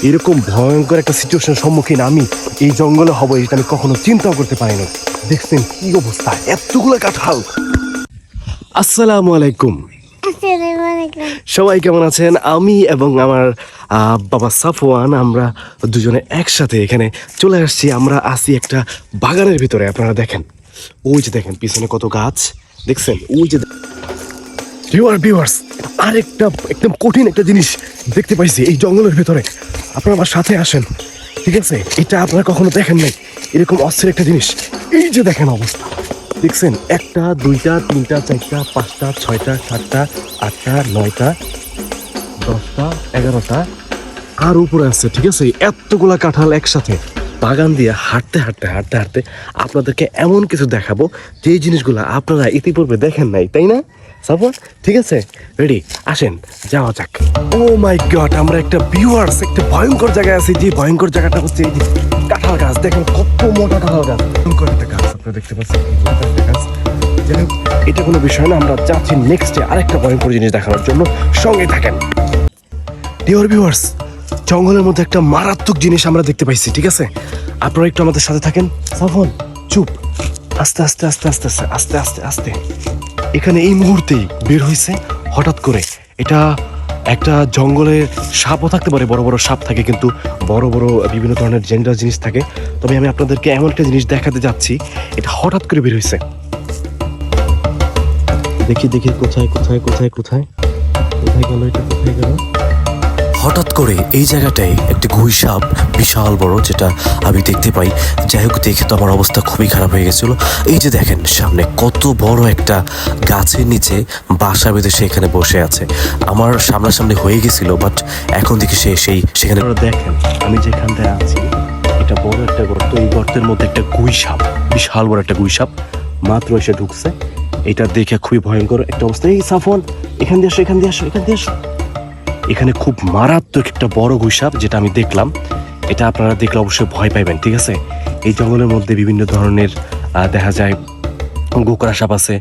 এরকম ভয়ঙ্কর একটা সিচুয়েশনের সম্মুখীন আমি এই জঙ্গলে হব এটা আমি কখনো চিন্তাও করতে পারিনি। দেখছেন কি অবস্থা, এতগুলো কাঁঠাল। আসসালামু আলাইকুম, সবাই কেমন আছেন? আমি এবং আমার বাবা সাফওয়ান আমরা দুজনে একসাথে এখানে চলে আসছি। আমরা আসি একটা বাগানের ভিতরে। আপনারা দেখেন, ওই যে দেখেন পিছনে কত গাছ দেখছেন, ওই যে ভিউয়ার্স, আরেকটা একদম কঠিন একটা জিনিস দেখতে পাইছি এই জঙ্গলের ভিতরে। আপনারা আমার সাথে আসেন, ঠিক আছে? এটা আপনারা কখনো দেখেন নাই, এরকম অস্থির একটা জিনিস। এই যে দেখেন অবস্থা, দেখছেন? 1টা 2টা 3টা 4টা 5টা 6টা 7টা 8টা 9টা 10টা 11টা আর উপরে আছে, ঠিক আছে? এতগুলা কাঁঠাল একসাথে বাগান দিয়ে হাঁটতে হাঁটতে হাঁটতে হাঁটতে আপনাদেরকে এমন কিছু দেখাবো যে জিনিসগুলো আপনারা ইতিপূর্বে দেখেন নাই, তাই না সাফওয়ান? ঠিক আছে, রেডি, আসেন যাওয়া যাক। ও মাই গড, আমরা একটা ভিউয়ার্স একটা ভয়ঙ্কর জায়গায় আছি। যে ভয়ঙ্কর জায়গাটা হচ্ছে এই যে কাঁঠাল গাছ। দেখেন কত মোটা কাঁঠাল গাছ, ভয়ঙ্কর একটা গাছ আপনারা দেখতে পাচ্ছেন, একটা গাছ। যাই হোক, এটা কোনো বিষয় না, আমরা যাচ্ছি নেক্সটে আরেকটা ভয়ঙ্কর জিনিস দেখানোর জন্য। সঙ্গে থাকেন ডিয়ার ভিউয়ার্স। জঙ্গলের মধ্যে একটা মারাত্মক জিনিস আমরা দেখতে পাইছি, ঠিক আছে? আপনারা একটু আমাদের সাথে থাকেন। সাফওয়ান চুপ, আস্তে আস্তে আস্তে আস্তে আস্তে আস্তে আস্তে। এখানে এই মুহূর্তেই বের হয়েছে হঠাৎ করে। এটা একটা জঙ্গলে সাপও থাকতে পারে, বড় বড় সাপ থাকে, কিন্তু বড় বড় বিভিন্ন ধরনের ডেঞ্জারাস জিনিস থাকে। তবে আমি আপনাদেরকে এমন একটা জিনিস দেখাতে যাচ্ছি, এটা হঠাৎ করে বের হয়েছে। দেখি দেখি কোথায় কোথায় কোথায় কোথায় কোথায় গেল এটা, কোথায় গেল? হঠাৎ করে এই জায়গাটায় একটি গুই সাপ, বিশাল বড়, যেটা আমি দেখতে পাই। যাই হোক, দেখে তো আমার অবস্থা খুবই খারাপ হয়ে গেছিল। এই যে দেখেন সামনে কত বড় একটা গাছের নিচে বাসা বেঁধে সে এখানে বসে আছে। আমার সামনাসামনি হয়ে গেছিল, বাট এখন দেখি সেখানে। আপনারা দেখেন আমি যেখানটায় আছি, এটা বড় একটা গর্ত। এই গর্তের মধ্যে একটা গুই সাপ, বিশাল বড় একটা গুই সাপ মাত্র এসে ঢুকছে। এটা দেখে খুবই ভয়ঙ্কর একটা অবস্থা। এই সাফওয়ান, এখান দিয়ে আসো, এখান দিয়ে আসো, এখান দিয়ে আসো। এখানে খুব মারাত্মক একটা বড় গুই সাপ, যেটা আমি দেখলাম। এটা আপনারা দেখলে অবশ্যই ভয় পাইবেন, ঠিক আছে? এই জঙ্গলের মধ্যে বিভিন্ন ধরনের দেখা যায় গোকরা সাপ আছে,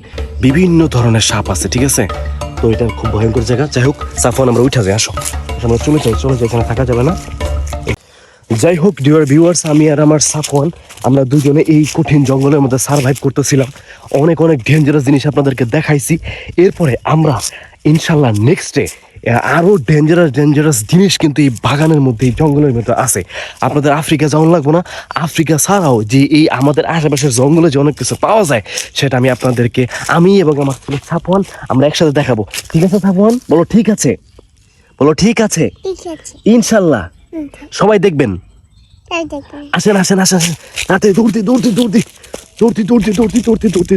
বিভিন্ন ধরনের সাপ আছে, ঠিক আছে? তো এটা খুব ভয়ঙ্কর জায়গা। যাই হোক সাফওয়ান, আমরা উঠা যাই, আসো, আমরা চলে যাই, এখানে থাকা যাবে না। যাই হোক ডিয়ার ভিউয়ার্স, আমি আর আমার সাফওয়ান আমরা দুজনে এই কঠিন জঙ্গলের মধ্যে সার্ভাইভ করতেছিলাম। অনেক অনেক ডেঞ্জারাস জিনিস আপনাদেরকে দেখাইছি। এরপরে আমরা ইনশাল্লাহ নেক্সটে আরো ডেঞ্জারাস জিনিস কিন্তু এই বাগানের মধ্যে, এই জঙ্গলের মধ্যে আছে। আপনাদের আফ্রিকা যাওয়ান লাগবো না। আফ্রিকা ছাড়াও যে এই আমাদের আশেপাশের জঙ্গলে যে অনেক কিছু পাওয়া যায়, সেটা আমি আপনাদেরকে, আমি এবং আমার সাফওয়ান আমরা একসাথে দেখাবো। ঠিক আছে সাফওয়ান? বলো ঠিক আছে, বলো ঠিক আছে। ইনশাল্লাহ সবাই দেখবেন। আসেন আসেন আসেন আসেন, দৌড়তে দৌড়তে দৌড়তে দৌড়তে দৌড়তে দৌড়তে দৌড়তে দৌড়তে দৌড়তে